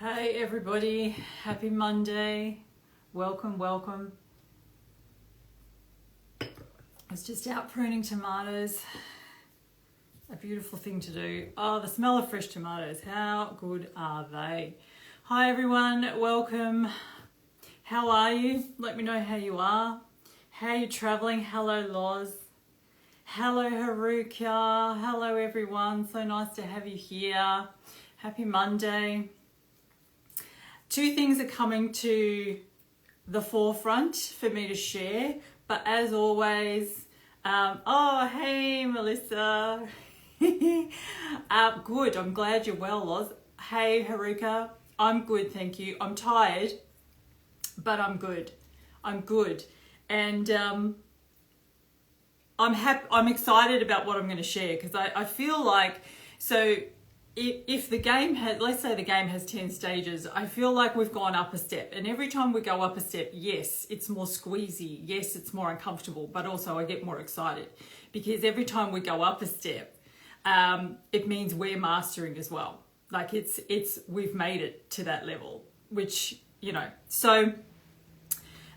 Hey everybody, happy Monday. Welcome. I was just out pruning tomatoes. A beautiful thing to do. Oh, the smell of fresh tomatoes. How good are they? Hi everyone, welcome. How are you? Let me know how you are. How are you traveling? Hello Loz. Hello Haruka. Hello everyone. So nice to have you here. Happy Monday. Two things are coming to the forefront for me to share, but as always, oh, hey, Melissa. Good, I'm glad you're well, Loz. Hey, Haruka, I'm good, thank you. I'm tired, but I'm good. And I'm excited about what I'm going to share because I feel like, so if the game has, let's say the game has 10 stages, I feel like we've gone up a step. And every time we go up a step, yes, it's more squeezy. Yes, it's more uncomfortable, but also I get more excited because every time we go up a step, it means we're mastering as well. Like we've made it to that level, which, so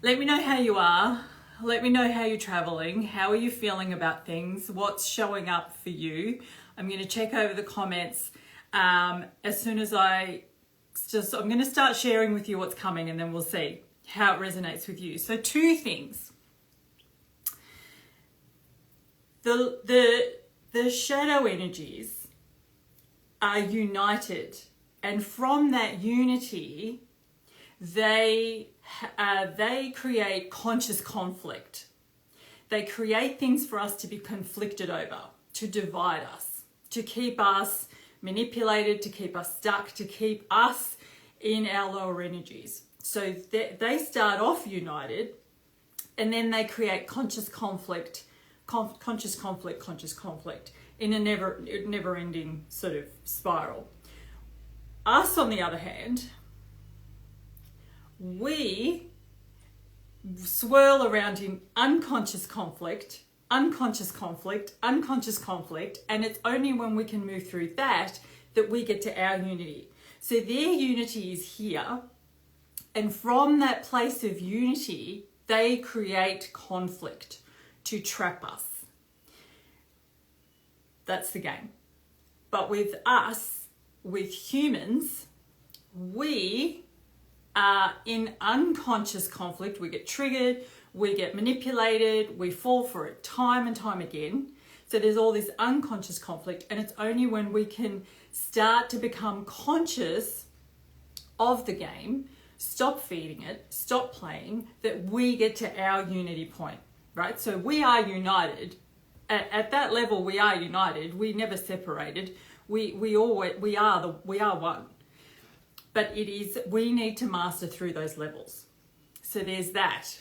let me know how you are. Let me know how you're traveling. How are you feeling about things? What's showing up for you? I'm going to check over the comments as soon as I'm going to start sharing with you what's coming, and then we'll see how it resonates with you. So two things. The shadow energies are united, and from that unity, they create conscious conflict. They create things for us to be conflicted over, to divide us, to keep us manipulated, to keep us stuck, to keep us in our lower energies. So they start off united, and then they create conscious conflict in a never-ending sort of spiral. Us, on the other hand, we swirl around in unconscious conflict, and it's only when we can move through that we get to our unity. So their unity is here, and from that place of unity, they create conflict to trap us. That's the game. But with us, with humans, we are in unconscious conflict. We get triggered, we get manipulated, we fall for it time and time again. So there's all this unconscious conflict, and it's only when we can start to become conscious of the game, stop feeding it, stop playing, that we get to our unity point, right? So we are united. At that level, we are united. We never separated. We are one. But we need to master through those levels. So there's that.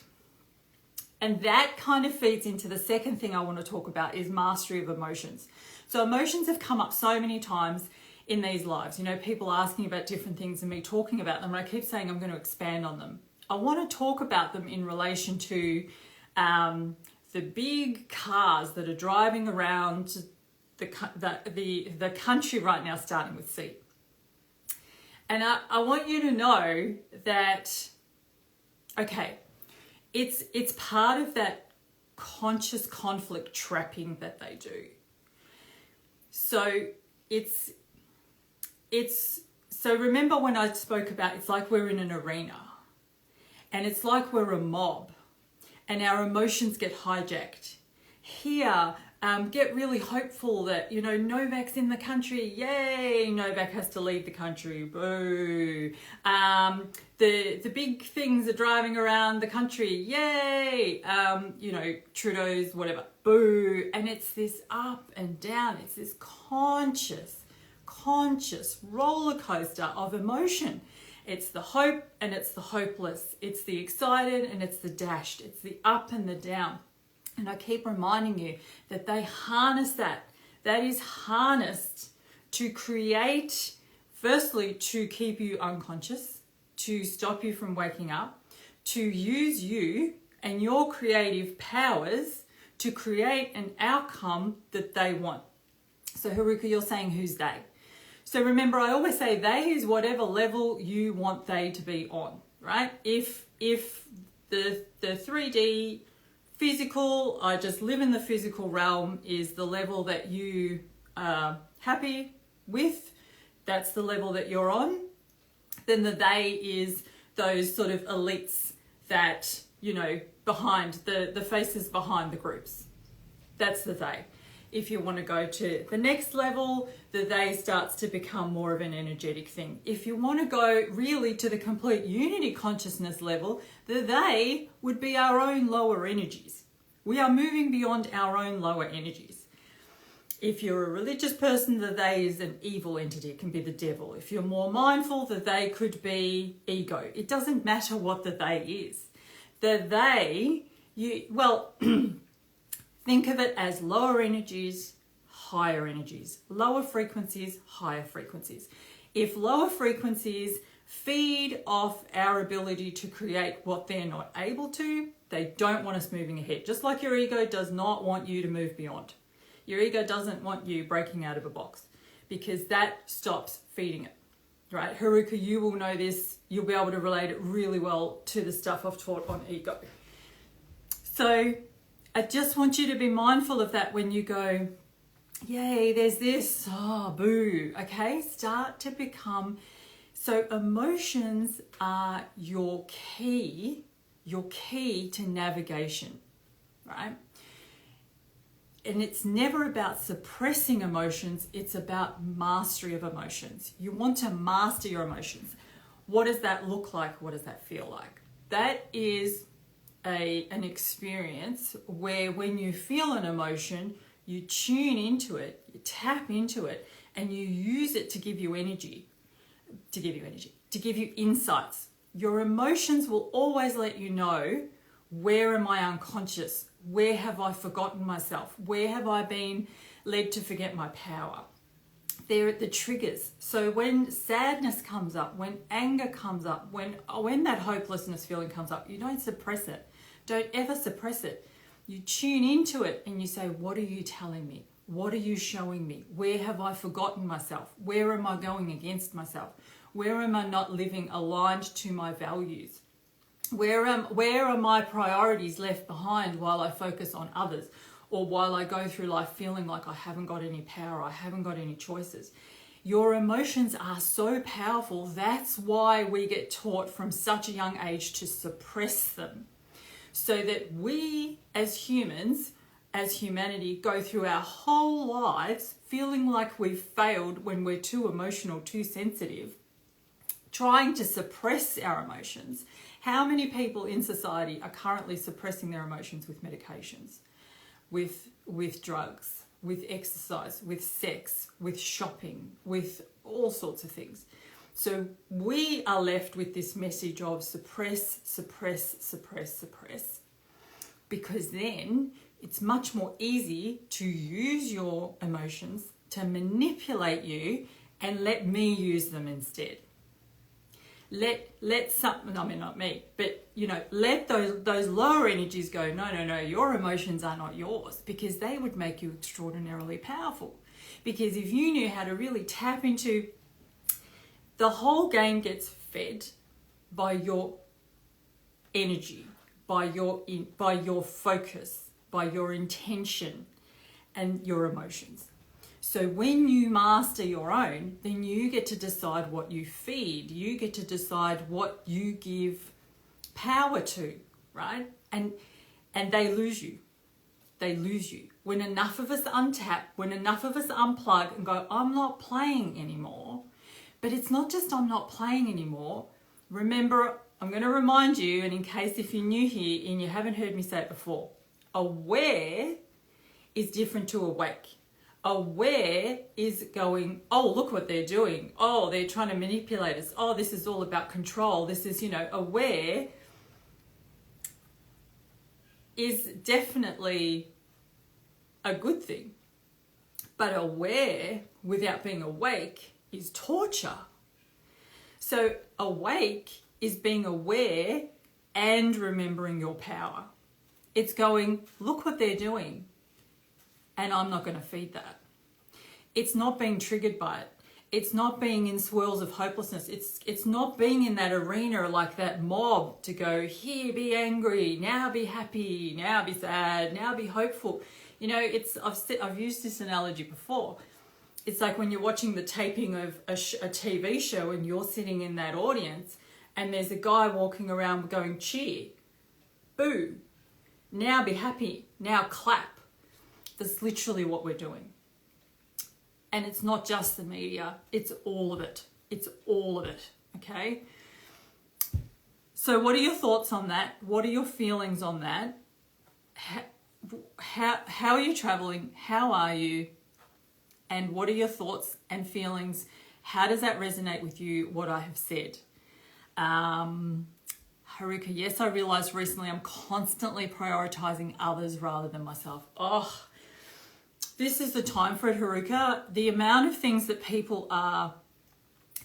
And that kind of feeds into the second thing I want to talk about is mastery of emotions. So emotions have come up so many times in these lives. People asking about different things and me talking about them. And I keep saying I'm going to expand on them. I want to talk about them in relation to the big cars that are driving around the country right now, starting with C. And I want you to know that, okay, it's part of that conscious conflict trapping that they do. So so remember when I spoke about it's like we're in an arena, and it's like we're a mob, and our emotions get hijacked. Here, get really hopeful that, Novak's in the country. Yay, Novak has to leave the country. Boo. The big things are driving around the country. Yay. Trudeau's whatever. Boo. And it's this up and down. It's this conscious roller coaster of emotion. It's the hope and it's the hopeless. It's the excited and it's the dashed. It's the up and the down. And I keep reminding you that they harness that. That is harnessed to create, firstly, to keep you unconscious, to stop you from waking up, to use you and your creative powers to create an outcome that they want. So Haruka, you're saying who's they? So remember, I always say they is whatever level you want they to be on, right? If the 3D physical, I just live in the physical realm, is the level that you are happy with, that's the level that you're on, then the they is those sort of elites that, you know, behind the faces behind the groups. That's the they. If you want to go to the next level, the they starts to become more of an energetic thing. If you want to go really to the complete unity consciousness level, the they would be our own lower energies. We are moving beyond our own lower energies. If you're a religious person, the they is an evil entity. It can be the devil. If you're more mindful, the they could be ego. It doesn't matter what the they is. The they, think of it as lower energies, higher energies, lower frequencies, higher frequencies. If lower frequencies feed off our ability to create what they're not able to, they don't want us moving ahead. Just like your ego does not want you to move beyond. Your ego doesn't want you breaking out of a box because that stops feeding it, right? Haruka, you will know this. You'll be able to relate it really well to the stuff I've taught on ego. So I just want you to be mindful of that when you go, yay, there's this, oh, boo, okay? Start to become, so emotions are your key to navigation, right? And it's never about suppressing emotions, it's about mastery of emotions. You want to master your emotions. What does that look like? What does that feel like? That is an experience where when you feel an emotion, you tune into it, you tap into it, and you use it to give you energy, to give you insights. Your emotions will always let you know, where am I unconscious? Where have I forgotten myself? Where have I been led to forget my power? They're at the triggers. So when sadness comes up, when anger comes up, when that hopelessness feeling comes up, you don't suppress it. Don't ever suppress it. You tune into it and you say, what are you telling me? What are you showing me? Where have I forgotten myself? Where am I going against myself? Where am I not living aligned to my values? Where are my priorities left behind while I focus on others? Or while I go through life feeling like I haven't got any power, I haven't got any choices. Your emotions are so powerful. That's why we get taught from such a young age to suppress them. So that we as humans, as humanity, go through our whole lives feeling like we've failed when we're too emotional, too sensitive, trying to suppress our emotions. How many people in society are currently suppressing their emotions with medications, with drugs, with exercise, with sex, with shopping, with all sorts of things? So we are left with this message of suppress, suppress, suppress, suppress, because then it's much more easy to use your emotions to manipulate you and let me use them instead. Let something, I mean not me, but you know, let those lower energies go, no, your emotions are not yours, because they would make you extraordinarily powerful. Because if you knew how to really tap into, the whole game gets fed by your energy, by your focus, by your intention and your emotions. So when you master your own, then you get to decide what you feed. You get to decide what you give power to, right? And they lose you. They lose you. When enough of us untap, when enough of us unplug and go, I'm not playing anymore. But it's not just I'm not playing anymore. Remember, I'm going to remind you, and in case if you're new here and you haven't heard me say it before, aware is different to awake. Aware is going, oh, look what they're doing. Oh, they're trying to manipulate us. Oh, this is all about control. This is, aware is definitely a good thing. But aware without being awake is torture. So awake is being aware and remembering your power. It's going, look what they're doing, and I'm not going to feed that. It's not being triggered by it. It's not being in swirls of hopelessness. It's not being in that arena like that mob to go, here, be angry, now be happy, now be sad, now be hopeful. You know, I've used this analogy before. It's like when you're watching the taping of a TV show and you're sitting in that audience and there's a guy walking around going, cheer, boo, now be happy, now clap. That's literally what we're doing. And it's not just the media, it's all of it. It's all of it, okay? So what are your thoughts on that? What are your feelings on that? How are you traveling? How are you? And what are your thoughts and feelings? How does that resonate with you, what I have said? Haruka, yes, I realized recently I'm constantly prioritizing others rather than myself. Oh, this is the time for it, Haruka. The amount of things that people are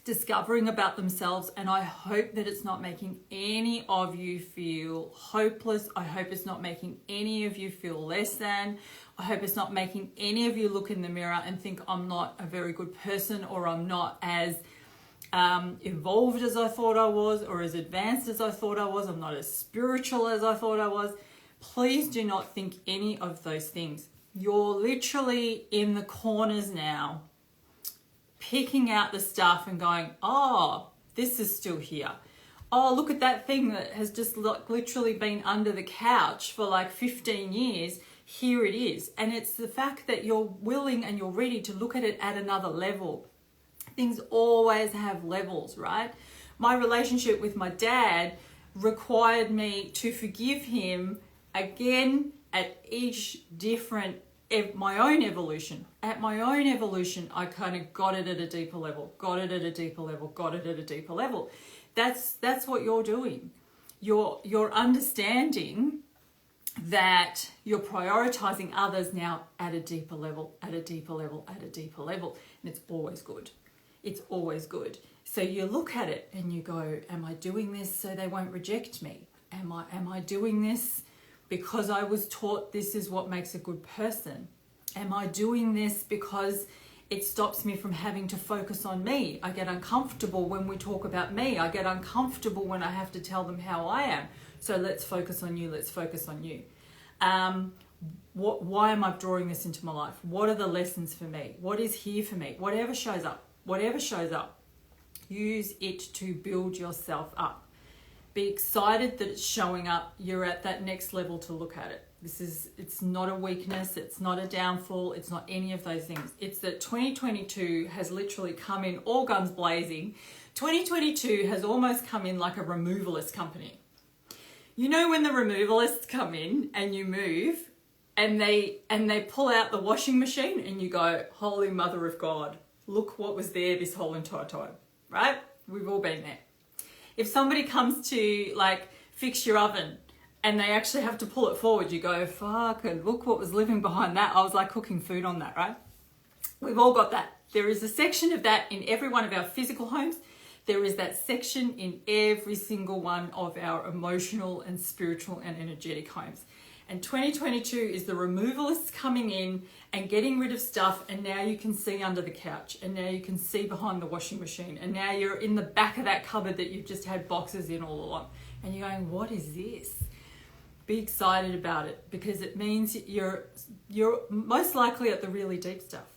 discovering about themselves, and I hope that it's not making any of you feel hopeless. I hope it's not making any of you feel less than. I hope it's not making any of you look in the mirror and think I'm not a very good person, or I'm not as evolved as I thought I was, or as advanced as I thought I was. I'm not as spiritual as I thought I was. Please do not think any of those things. You're literally in the corners now, picking out the stuff and going, oh, this is still here. Oh, look at that thing that has just literally been under the couch for like 15 years. Here it is. And it's the fact that you're willing and you're ready to look at it at another level. Things always have levels, right? My relationship with my dad required me to forgive him again at each different, my own evolution. At my own evolution, I kind of got it at a deeper level, got it at a deeper level, got it at a deeper level. That's what you're doing. You're understanding that you're prioritizing others now at a deeper level, at a deeper level, at a deeper level. And it's always good. It's always good. So you look at it and you go, am I doing this so they won't reject me? Am I doing this because I was taught this is what makes a good person? Am I doing this because it stops me from having to focus on me? I get uncomfortable when we talk about me. I get uncomfortable when I have to tell them how I am. So let's focus on you. Let's focus on you. Why am I drawing this into my life? What are the lessons for me? What is here for me? Whatever shows up, use it to build yourself up. Be excited that it's showing up. You're at that next level to look at it. It's not a weakness. It's not a downfall. It's not any of those things. It's that 2022 has literally come in all guns blazing. 2022 has almost come in like a removalist company. You know when the removalists come in and you move and they pull out the washing machine and you go, holy mother of God, look what was there this whole entire time, right? We've all been there. If somebody comes to like fix your oven and they actually have to pull it forward, you go, fuck, and look what was living behind that. I was like cooking food on that, right? We've all got that. There is a section of that in every one of our physical homes. There is that section in every single one of our emotional and spiritual and energetic homes. And 2022 is the removalists coming in and getting rid of stuff, and now you can see under the couch, and now you can see behind the washing machine, and now you're in the back of that cupboard that you've just had boxes in all along. And you're going, what is this? Be excited about it, because it means you're most likely at the really deep stuff.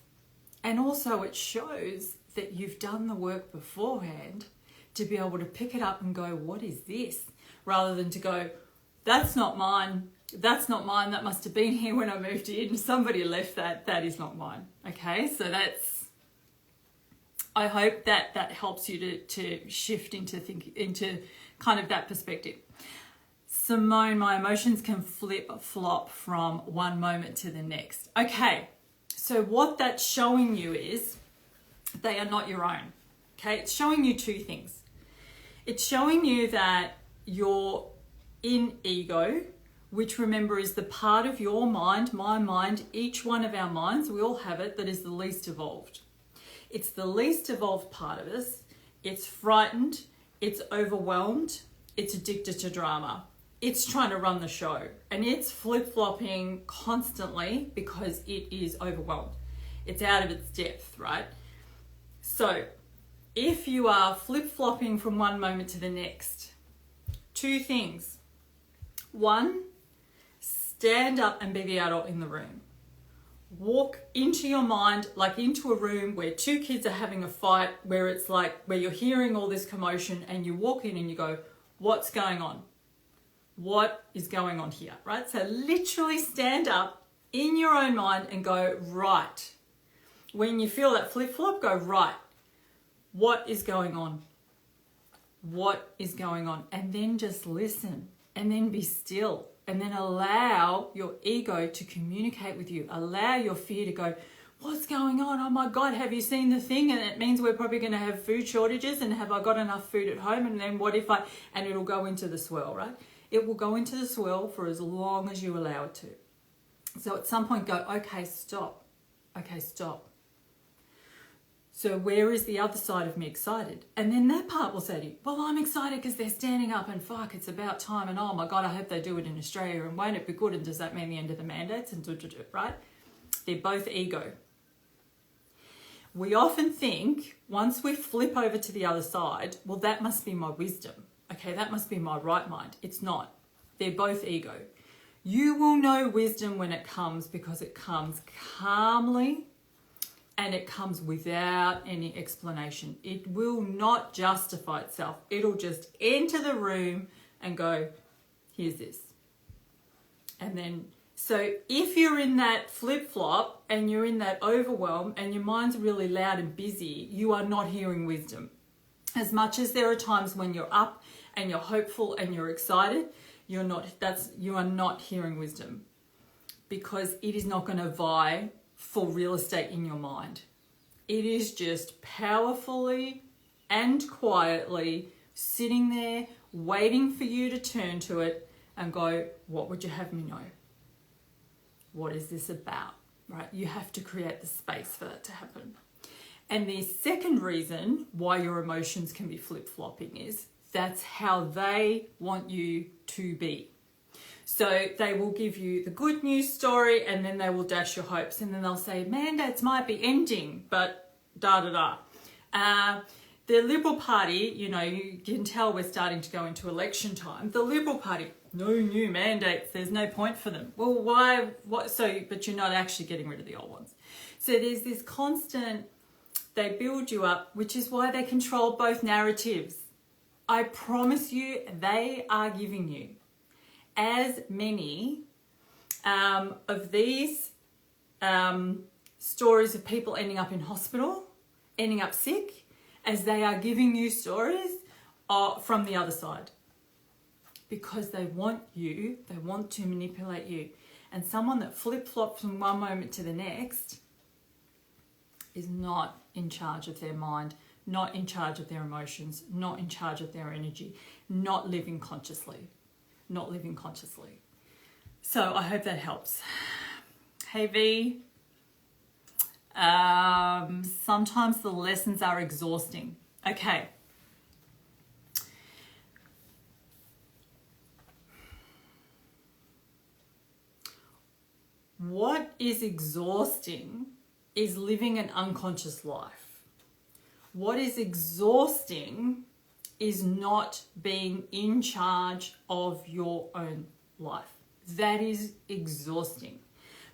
And also it shows that you've done the work beforehand to be able to pick it up and go, what is this? Rather than to go, that's not mine. That's not mine. That must have been here when I moved in. Somebody left that. That is not mine. Okay, so I hope that helps you to shift into kind of that perspective. Simone, my emotions can flip-flop from one moment to the next. Okay, so what that's showing you is they are not your own. Okay, it's showing you two things. It's showing you that you're in ego, which remember is the part of your mind, my mind, each one of our minds, we all have it, that is the least evolved. It's the least evolved part of us. It's frightened, it's overwhelmed, it's addicted to drama. It's trying to run the show, and it's flip-flopping constantly because it is overwhelmed. It's out of its depth, right? So if you are flip-flopping from one moment to the next, two things. One, stand up and be the adult in the room. Walk into your mind, like into a room where two kids are having a fight, where it's like, where you're hearing all this commotion, and you walk in and you go, what's going on? What is going on here, right? So literally stand up in your own mind and go, right. When you feel that flip-flop, go, right. What is going on? What is going on? And then just listen, and then be still, and then allow your ego to communicate with you. Allow your fear to go, what's going on? Oh my God, have you seen the thing? And it means we're probably going to have food shortages, and have I got enough food at home? And then what if and it'll go into the swirl, right? It will go into the swirl for as long as you allow it to. So at some point go, okay, stop. Okay, stop. So where is the other side of me excited? And then that part will say to you, well, I'm excited because they're standing up, and fuck, it's about time, and oh my God, I hope they do it in Australia, and won't it be good, and does that mean the end of the mandates, and right? They're both ego. We often think, once we flip over to the other side, well, that must be my wisdom. Okay, that must be my right mind. It's not. They're both ego. You will know wisdom when it comes, because it comes calmly, and it comes without any explanation. It will not justify itself. It'll just enter the room and go, here's this. And then, so if you're in that flip-flop and you're in that overwhelm and your mind's really loud and busy, you are not hearing wisdom. As much as there are times when you're up and you're hopeful and you're excited, you are not hearing wisdom, because it is not going to vie for real estate in your mind. It is just powerfully and quietly sitting there waiting for you to turn to it and go, what would you have me know? What is this about? Right? You have to create the space for that to happen. And the second reason why your emotions can be flip-flopping is that's how they want you to be. So they will give you the good news story, and then they will dash your hopes, and then they'll say, mandates might be ending, but da-da-da. The Liberal Party, you know, you can tell we're starting to go into election time. The Liberal Party, no new mandates, there's no point for them. Well, why? What? So, but you're not actually getting rid of the old ones. So there's this constant, they build you up, which is why they control both narratives. I promise you, they are giving you as many of these stories of people ending up in hospital, ending up sick, as they are giving you stories from the other side. Because they want to manipulate you. And someone that flip-flops from one moment to the next is not in charge of their mind, not in charge of their emotions, not in charge of their energy, not living consciously. Not living consciously. So I hope that helps. Hey V, sometimes the lessons are exhausting. Okay. What is exhausting is living an unconscious life. What is exhausting is not being in charge of your own life. That is exhausting,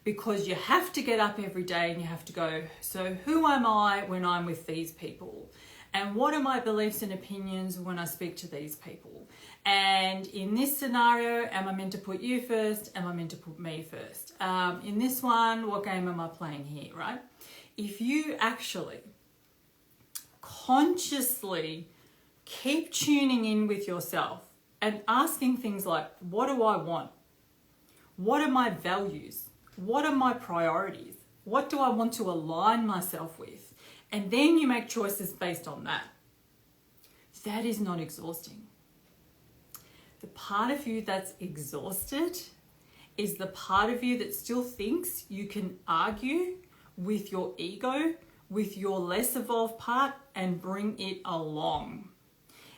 because you have to get up every day and you have to go, so who am I when I'm with these people? And what are my beliefs and opinions when I speak to these people? And in this scenario, am I meant to put you first? Am I meant to put me first? In this one, what game am I playing here, right? If you actually consciously keep tuning in with yourself and asking things like, what do I want? What are my values? What are my priorities? What do I want to align myself with? And then you make choices based on that. That is not exhausting. The part of you that's exhausted is the part of you that still thinks you can argue with your ego, with your less evolved part, and bring it along.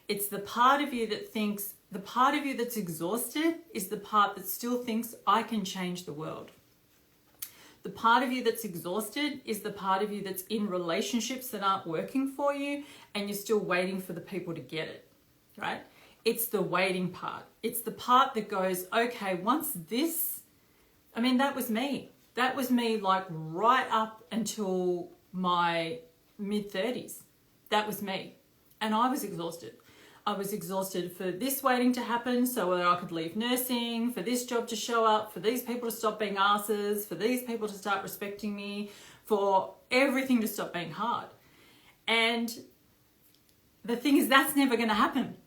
It's the part of you that thinks, the part of you that's exhausted is the part that still thinks, I can change the world. The part of you that's exhausted is the part of you that's in relationships that aren't working for you and you're still waiting for the people to get it, right? It's the waiting part. It's the part that goes, okay, once this, I mean, that was me. That was me like right up until my mid-30s. That was me. And I was exhausted. I was exhausted for this waiting to happen so that I could leave nursing, for this job to show up, for these people to stop being asses, for these people to start respecting me, for everything to stop being hard. And the thing is, that's never going to happen.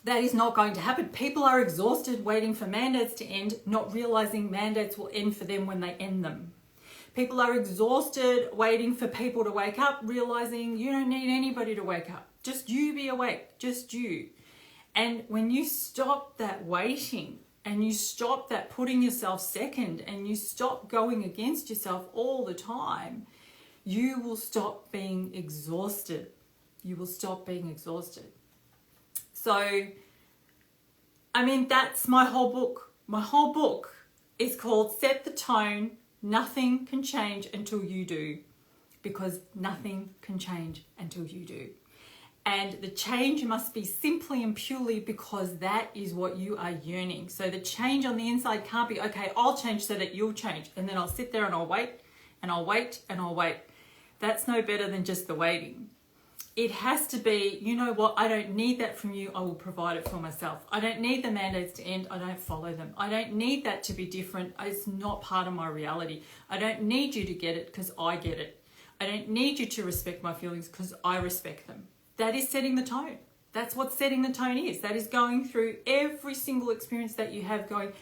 That is not going to happen. People are exhausted waiting for mandates to end, not realizing mandates will end for them when they end them. People are exhausted waiting for people to wake up, realizing you don't need anybody to wake up. Just you be awake, just you. And when you stop that waiting and you stop that putting yourself second and you stop going against yourself all the time, you will stop being exhausted. You will stop being exhausted. So, I mean, that's my whole book. My whole book is called Set the Tone. Nothing can change until you do, because nothing can change until you do. And the change must be simply and purely because that is what you are yearning. So the change on the inside can't be, okay, I'll change so that you'll change. And then I'll sit there and I'll wait and I'll wait and I'll wait. That's no better than just the waiting. It has to be, you know what, I don't need that from you. I will provide it for myself. I don't need the mandates to end. I don't follow them. I don't need that to be different. It's not part of my reality. I don't need you to get it because I get it. I don't need you to respect my feelings because I respect them. That is setting the tone. That's what setting the tone is. That is going through every single experience that you have going,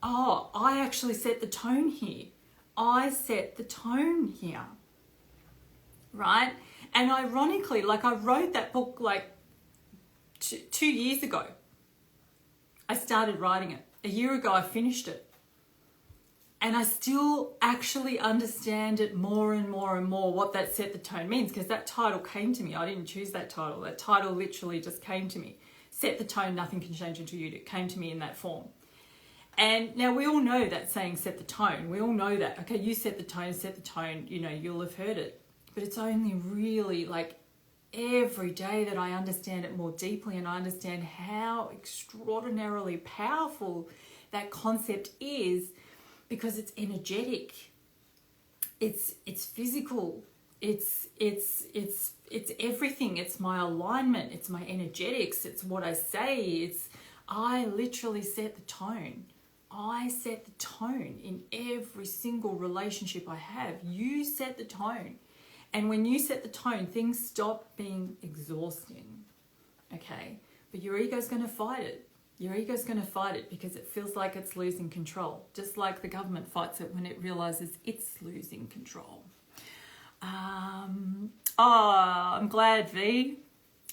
oh, I actually set the tone here. I set the tone here. Right? And ironically, like I wrote that book like 2 years ago. I started writing it. A year ago, I finished it. And I still actually understand it more and more and more what that set the tone means, because that title came to me. I didn't choose that title. That title literally just came to me. Set the tone, nothing can change until you do. It came to me in that form. And now we all know that saying set the tone. We all know that. Okay, you set the tone, you know, you'll have heard it. But it's only really like every day that I understand it more deeply and I understand how extraordinarily powerful that concept is, because it's energetic, it's physical, it's everything. It's my alignment, it's my energetics, it's what I say. I literally set the tone. I set the tone in every single relationship I have. You set the tone. And when you set the tone, things stop being exhausting, okay? But your ego's going to fight it. Your ego's going to fight it because it feels like it's losing control, just like the government fights it when it realizes it's losing control. I'm glad, V.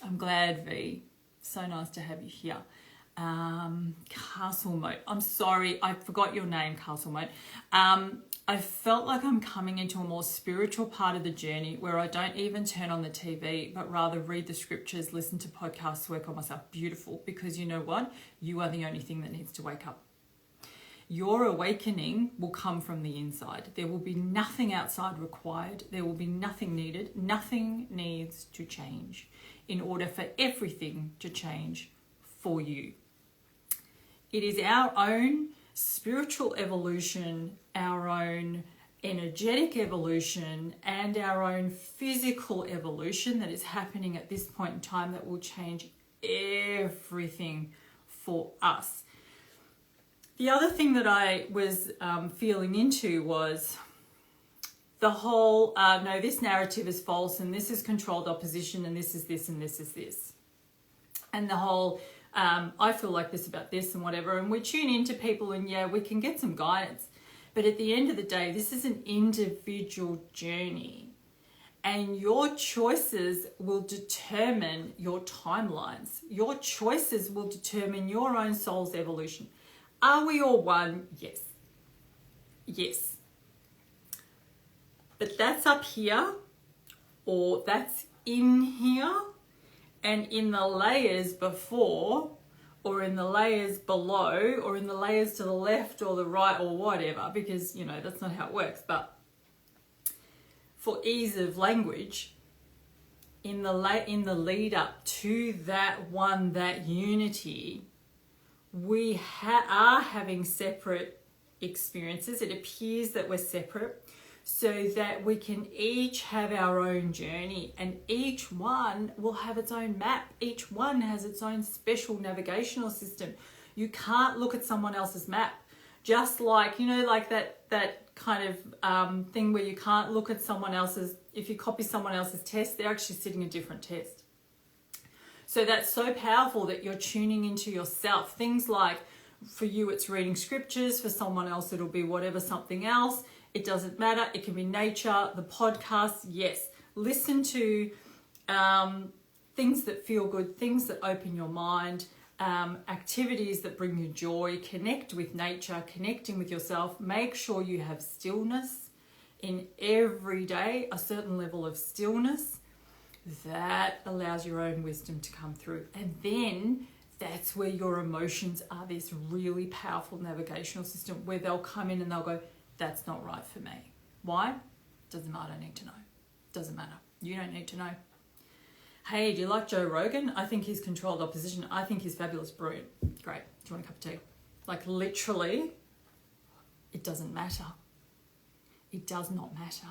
I'm glad, V. So nice to have you here. Castlemote. I'm sorry, I forgot your name, Castlemote. I felt like I'm coming into a more spiritual part of the journey where I don't even turn on the TV, but rather read the scriptures, listen to podcasts, work on myself. Beautiful, because you know what? You are the only thing that needs to wake up. Your awakening will come from the inside. There will be nothing outside required. There will be nothing needed. Nothing needs to change in order for everything to change for you. It is our own spiritual evolution, our own energetic evolution, and our own physical evolution that is happening at this point in time that will change everything for us. The other thing that I was feeling into was the whole, no, this narrative is false and this is controlled opposition and this is this and this is this. And the whole, I feel like this about this and whatever, and we tune into people and yeah, we can get some guidance. But at the end of the day, this is an individual journey and your choices will determine your timelines. Your choices will determine your own soul's evolution. Are we all one? Yes. Yes. But that's up here or that's in here and in the layers before, or in the layers below, or in the layers to the left or the right or whatever, because, you know, that's not how it works. But for ease of language, in the lead up to that unity, we are having separate experiences. It appears that we're separate, so that we can each have our own journey, and each one will have its own map. Each one has its own special navigational system. You can't look at someone else's map. Just like, you know, like that kind of thing where you can't look at someone else's, if you copy someone else's test, they're actually sitting a different test. So that's so powerful that you're tuning into yourself. Things like, for you, it's reading scriptures. For someone else, it'll be whatever, something else. It doesn't matter. It can be nature, the podcast. Yes, listen to things that feel good, things that open your mind, activities that bring you joy. Connect with nature, connecting with yourself. Make sure you have stillness in every day, a certain level of stillness that allows your own wisdom to come through. And then that's where your emotions are this really powerful navigational system, where they'll come in and they'll go, that's not right for me. Why? Doesn't matter. I don't need to know. Doesn't matter. You don't need to know. Hey, do you like Joe Rogan? I think he's controlled opposition. I think he's fabulous, brilliant. Great. Do you want a cup of tea? Like, literally, it doesn't matter. It does not matter.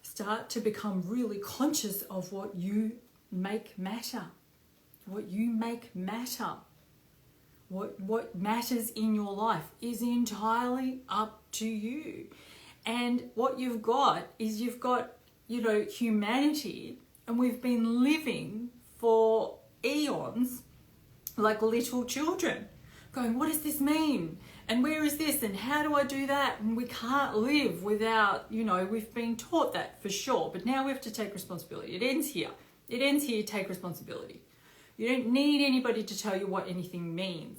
Start to become really conscious of what you make matter. What you make matter. What matters in your life is entirely up to you. And what you've got is, you've got, you know, humanity, and we've been living for eons like little children, going, what does this mean? And where is this? And how do I do that? And we can't live without, you know, we've been taught that for sure. But now we have to take responsibility. It ends here. It ends here. Take responsibility. You don't need anybody to tell you what anything means.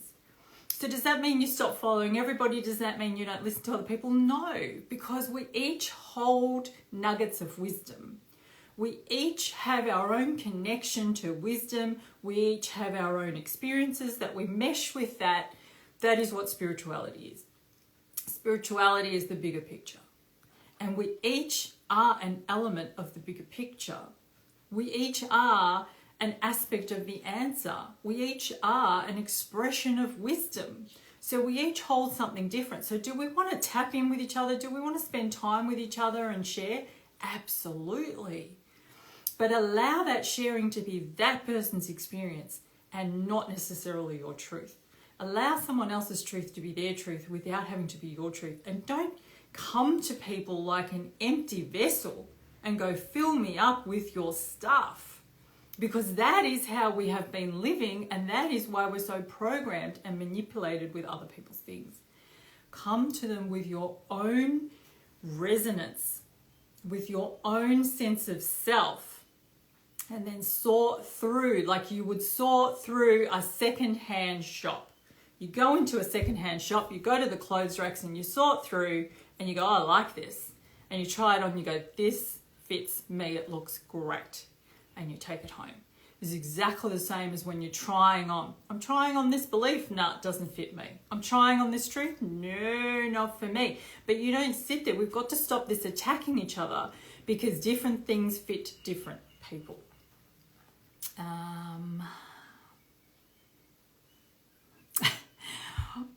So does that mean you stop following everybody? Does that mean you don't listen to other people? No, because we each hold nuggets of wisdom. We each have our own connection to wisdom. We each have our own experiences that we mesh with that. That is what spirituality is. Spirituality is the bigger picture. And we each are an element of the bigger picture. We each are an aspect of the answer. We each are an expression of wisdom. So we each hold something different. So do we want to tap in with each other? Do we want to spend time with each other and share? Absolutely. But allow that sharing to be that person's experience and not necessarily your truth. Allow someone else's truth to be their truth without having to be your truth. And don't come to people like an empty vessel and go, fill me up with your stuff. Because that is how we have been living, and that is why we're so programmed and manipulated with other people's things. Come to them with your own resonance, with your own sense of self, and then sort through, like you would sort through a second-hand shop. You go into a second-hand shop, you go to the clothes racks and you sort through and you go, oh, I like this. And you try it on and you go, this fits me, it looks great. And you take it home. It's exactly the same as when you're trying on. I'm trying on this belief. No, it doesn't fit me. I'm trying on this truth. No, not for me. But you don't sit there. We've got to stop this attacking each other, because different things fit different people.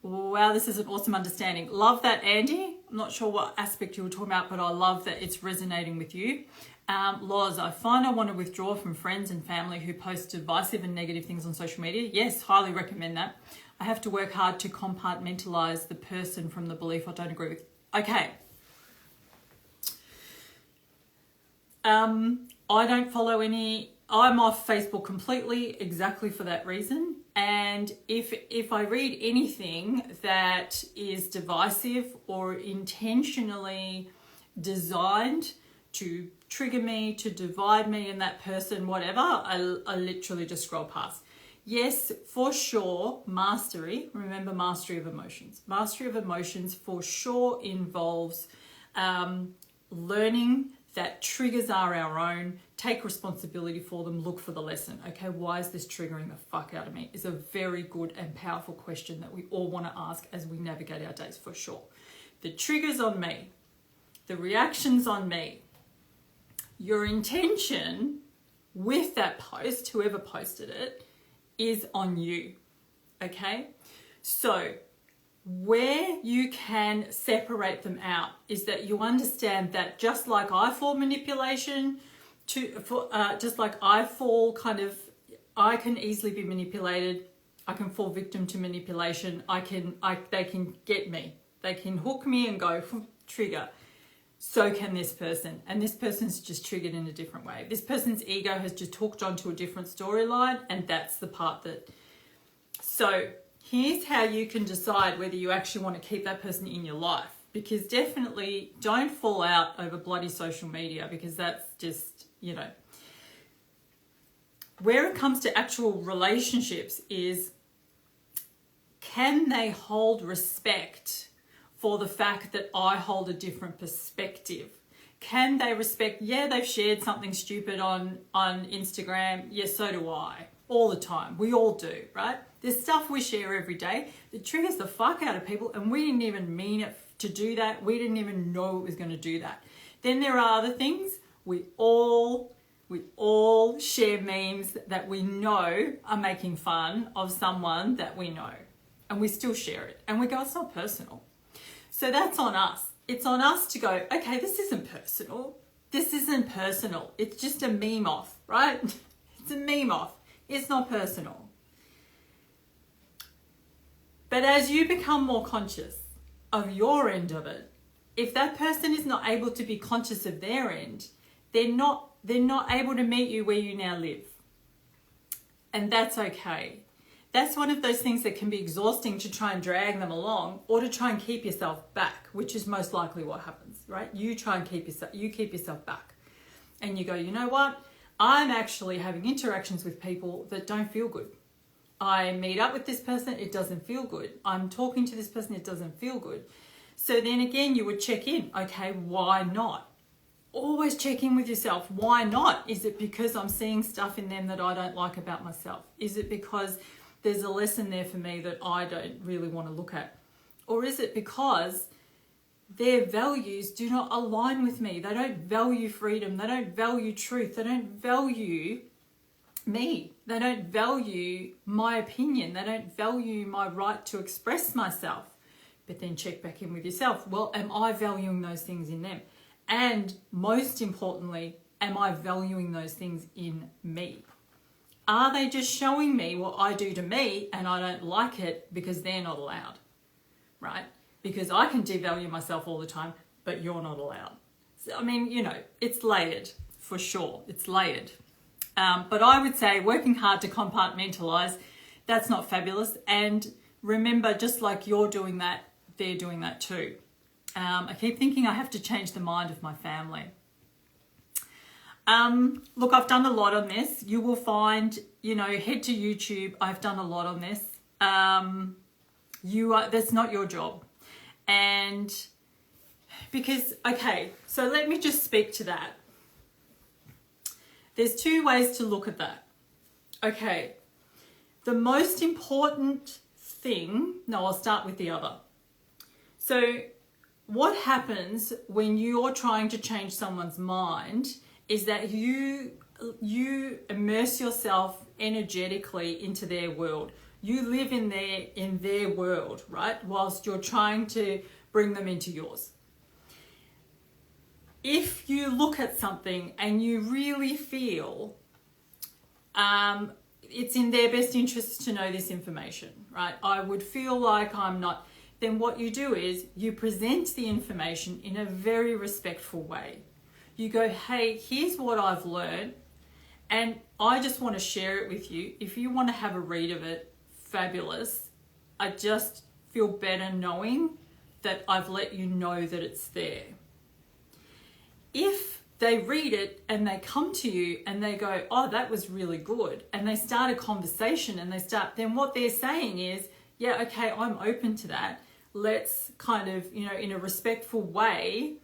Wow, this is an awesome understanding. Love that, Andy. I'm not sure what aspect you were talking about, but I love that it's resonating with you. Loz, I find I want to withdraw from friends and family who post divisive and negative things on social media. Yes, highly recommend that. I have to work hard to compartmentalize the person from the belief I don't agree with. Okay. I don't follow any... I'm off Facebook completely, exactly for that reason. And if I read anything that is divisive or intentionally designed to trigger me, to divide me and that person, whatever, I literally just scroll past. Yes, for sure, mastery. Remember, mastery of emotions. Mastery of emotions for sure involves learning that triggers are our own. Take responsibility for them. Look for the lesson. Okay, why is this triggering the fuck out of me? Is a very good and powerful question that we all want to ask as we navigate our days, for sure. The triggers on me, the reactions on me, your intention with that post, whoever posted it, is on you. Okay, so where you can separate them out is that you understand that just like I fall manipulation, just like I fall I can easily be manipulated. I can fall victim to manipulation. They can get me. They can hook me and go trigger. So can this person. And this person's just triggered in a different way. This person's ego has just hooked onto a different storyline, and that's the part that... So here's how you can decide whether you actually want to keep that person in your life. Because definitely don't fall out over bloody social media, because that's just, where it comes to actual relationships is, can they hold respect for the fact that I hold a different perspective? Can they respect, yeah, they've shared something stupid on Instagram. Yeah, so do I. All the time. We all do, right? There's stuff we share every day that triggers the fuck out of people, and we didn't even mean it to do that. We didn't even know it was going to do that. Then there are other things. We all share memes that we know are making fun of someone that we know, and we still share it. And we go, it's not personal. So that's on us. It's on us to go, okay, this isn't personal. This isn't personal. It's just a meme off, right? It's a meme off. It's not personal. But as you become more conscious of your end of it, if that person is not able to be conscious of their end, they're not able to meet you where you now live. And that's okay. That's one of those things that can be exhausting, to try and drag them along or to try and keep yourself back, which is most likely what happens, right? You try and keep yourself back. And you go, you know what? I'm actually having interactions with people that don't feel good. I meet up with this person, it doesn't feel good. I'm talking to this person, it doesn't feel good. So then again, you would check in. Okay, why not? Always check in with yourself. Why not? Is it because I'm seeing stuff in them that I don't like about myself? Is it because there's a lesson there for me that I don't really want to look at? Or is it because their values do not align with me? They don't value freedom. They don't value truth. They don't value me. They don't value my opinion. They don't value my right to express myself. But then check back in with yourself. Well, am I valuing those things in them? And most importantly, am I valuing those things in me? Are they just showing me what I do to me and I don't like it because they're not allowed, right? Because I can devalue myself all the time, but you're not allowed. So, I mean, it's layered for sure. It's layered. But I would say working hard to compartmentalize, that's not fabulous. And remember, just like you're doing that, they're doing that too. I keep thinking I have to change the mind of my family. Look, I've done a lot on this. You will find, head to YouTube. I've done a lot on this. That's not your job. And because, okay, so let me just speak to that. There's two ways to look at that. Okay, the most important thing, no, I'll start with the other. So what happens when you're trying to change someone's mind is that you immerse yourself energetically into their world. You live in their world, right? Whilst you're trying to bring them into yours. If you look at something and you really feel it's in their best interest to know this information, right? I would feel like I'm not. Then what you do is you present the information in a very respectful way. You go, hey, here's what I've learned, and I just want to share it with you. If you want to have a read of it, fabulous. I just feel better knowing that I've let you know that it's there. If they read it and they come to you and they go, oh, that was really good, and they start a conversation and then what they're saying is, yeah, okay, I'm open to that. Let's kind of, in a respectful way,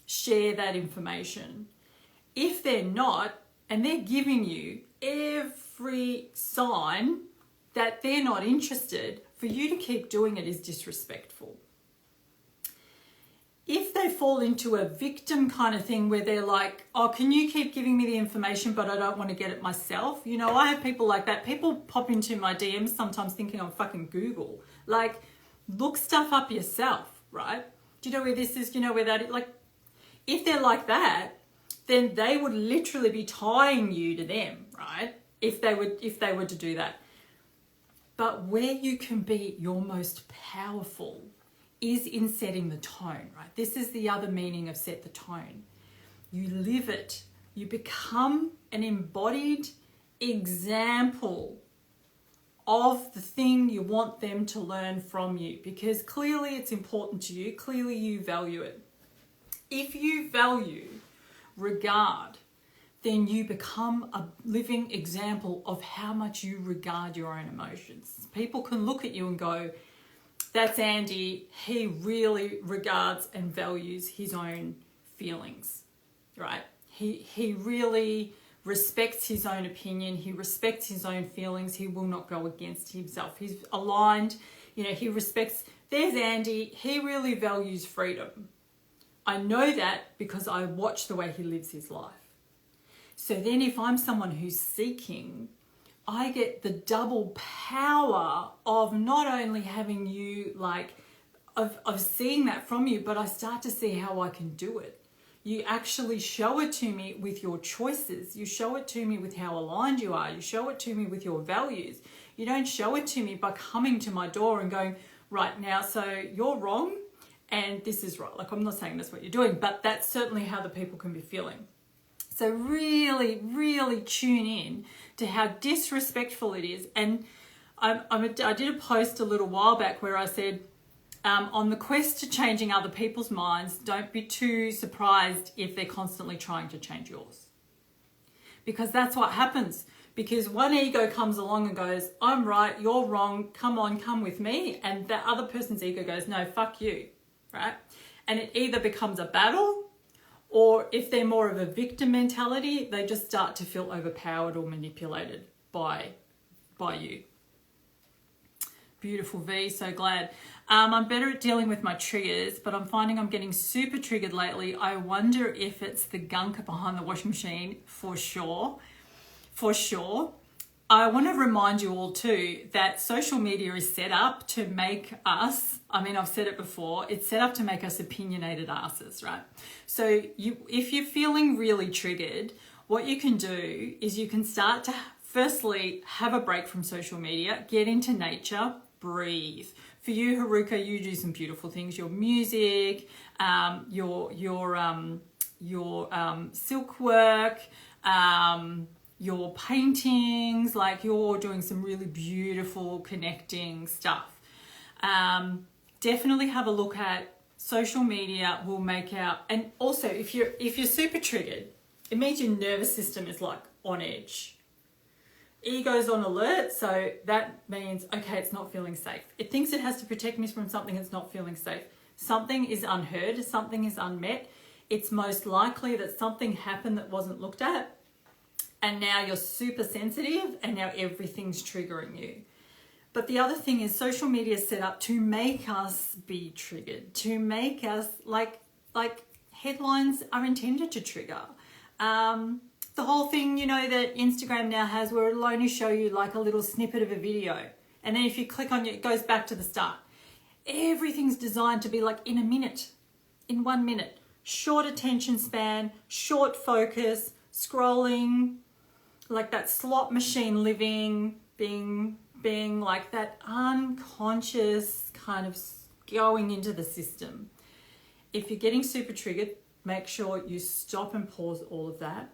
share that information. If they're not, and they're giving you every sign that they're not interested, for you to keep doing it is disrespectful. If they fall into a victim kind of thing where they're like, oh, can you keep giving me the information, but I don't want to get it myself? You know, I have people like that. People pop into my DMs sometimes thinking I'm fucking Google. Like, look stuff up yourself, right? Do you know where this is? Do you know where that is? Like, if they're like that, then they would literally be tying you to them, right? If they were to do that. But where you can be your most powerful is in setting the tone, right? This is the other meaning of set the tone. You live it. You become an embodied example of the thing you want them to learn from you, because clearly it's important to you. Clearly you value it. If you value regard, then you become a living example of how much you regard your own emotions. People can look at you and go, that's Andy, he really regards and values his own feelings, right? He really respects his own opinion. He respects his own feelings. He will not go against himself. He's aligned, you know, he respects, there's Andy, he really values freedom. I know that because I watch the way he lives his life. So then if I'm someone who's seeking, I get the double power of not only having you of seeing that from you, but I start to see how I can do it. You actually show it to me with your choices. You show it to me with how aligned you are. You show it to me with your values. You don't show it to me by coming to my door and going, right now, so you're wrong and this is right. Like, I'm not saying that's what you're doing, but that's certainly how the people can be feeling. So really, really tune in to how disrespectful it is. And I did a post a little while back where I said, on the quest to changing other people's minds, don't be too surprised if they're constantly trying to change yours. Because that's what happens. Because one ego comes along and goes, I'm right, you're wrong, come on, come with me. And that other person's ego goes, no, fuck you, right? And it either becomes a battle, or if they're more of a victim mentality, they just start to feel overpowered or manipulated by you. Beautiful V, so glad. I'm better at dealing with my triggers, but I'm finding I'm getting super triggered lately. I wonder if it's the gunk behind the washing machine, for sure. For sure. I want to remind you all too that social media is set up to make us, I mean, I've said it before, it's set up to make us opinionated asses, right? So if you're feeling really triggered, what you can do is you can start to firstly have a break from social media, get into nature, breathe. For you, Haruka, you do some beautiful things. Your music, your silk work, your paintings, like you're doing some really beautiful connecting stuff. Definitely have a look at social media. Will make out, and also if you're super triggered, it means your nervous system is like on edge. Ego's on alert, so that means, okay, it's not feeling safe. It thinks it has to protect me from something that's not feeling safe. Something is unheard, something is unmet. It's most likely that something happened that wasn't looked at, and now you're super sensitive, and now everything's triggering you. But the other thing is social media is set up to make us be triggered, to make us, like headlines are intended to trigger. The whole thing, you know, that Instagram now has where it'll only show you like a little snippet of a video. And then if you click on it, it goes back to the start. Everything's designed to be like in a minute, in 1 minute. Short attention span, short focus, scrolling, like that slot machine living, being like that unconscious kind of going into the system. If you're getting super triggered, make sure you stop and pause all of that.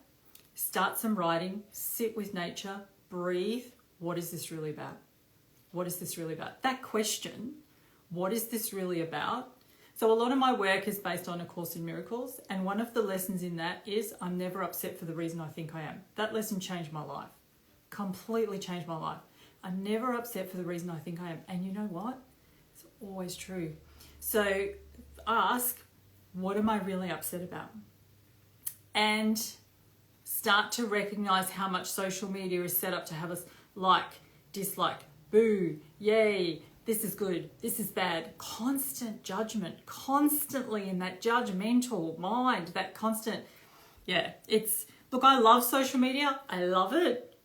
Start some writing, sit with nature, breathe. What is this really about? What is this really about? That question, what is this really about? So a lot of my work is based on A Course in Miracles, and one of the lessons in that is I'm never upset for the reason I think I am. That lesson changed my life, completely changed my life. I'm never upset for the reason I think I am. And you know what? It's always true. So ask, what am I really upset about? And start to recognize how much social media is set up to have us like, dislike, boo, yay, this is good, this is bad. Constant judgment, constantly in that judgmental mind, that constant, look, I love social media. I love it.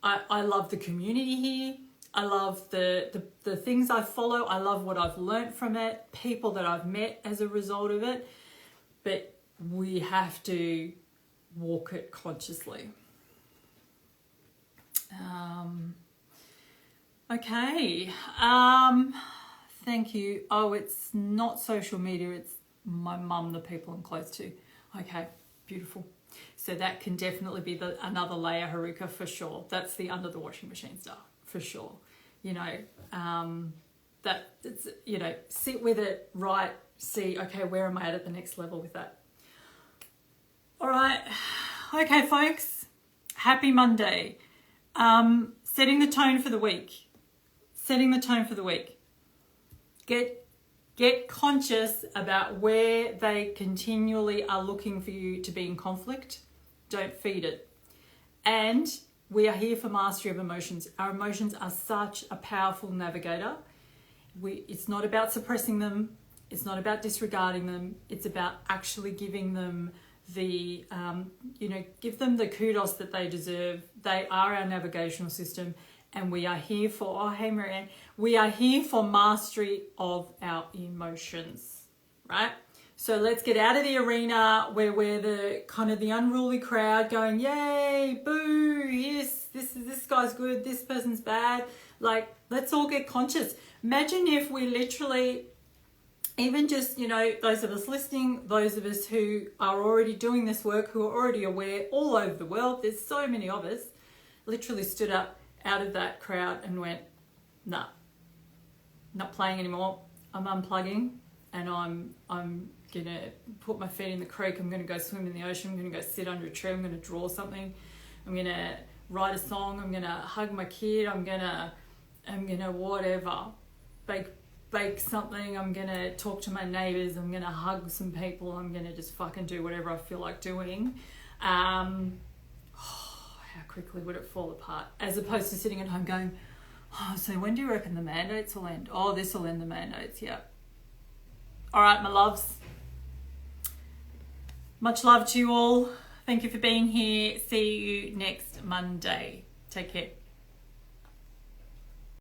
I love the community here. I love the things I follow. I love what I've learnt from it, people that I've met as a result of it. But we have to walk it consciously. Okay. Thank you. Oh, it's not social media. It's my mum, the people I'm close to. Okay, beautiful. So that can definitely be another layer, Haruka, for sure. That's the under the washing machine stuff, for sure. You know, that it's, you know, sit with it, write, see, okay, where am I at the next level with that? All right. Okay, folks. Happy Monday. Setting the tone for the week. Setting the tone for the week. Get conscious about where they continually are looking for you to be in conflict. Don't feed it. And we are here for mastery of emotions. Our emotions are such a powerful navigator. It's not about suppressing them. It's not about disregarding them. It's about actually giving them the, give them the kudos that they deserve. They are our navigational system. And we are here for, oh, hey, Marianne, we are here for mastery of our emotions, right? So let's get out of the arena where we're the kind of the unruly crowd going, yay, boo, yes, this guy's good, this person's bad. Like, let's all get conscious. Imagine if we literally, even just, you know, those of us listening, those of us who are already doing this work, who are already aware all over the world, there's so many of us, literally stood up out of that crowd and went, nah, not playing anymore. I'm unplugging and I'm gonna put my feet in the creek. I'm gonna go swim in the ocean. I'm gonna go sit under a tree. I'm gonna draw something. I'm gonna write a song. I'm gonna hug my kid. I'm gonna whatever, bake something. I'm gonna talk to my neighbors. I'm gonna hug some people. I'm gonna just fucking do whatever I feel like doing. How quickly would it fall apart, as opposed to sitting at home going, oh, so when do you reckon the mandates will end? Oh, this will end the mandates, yeah. All right, my loves. Much love to you all. Thank you for being here. See you next Monday. Take care.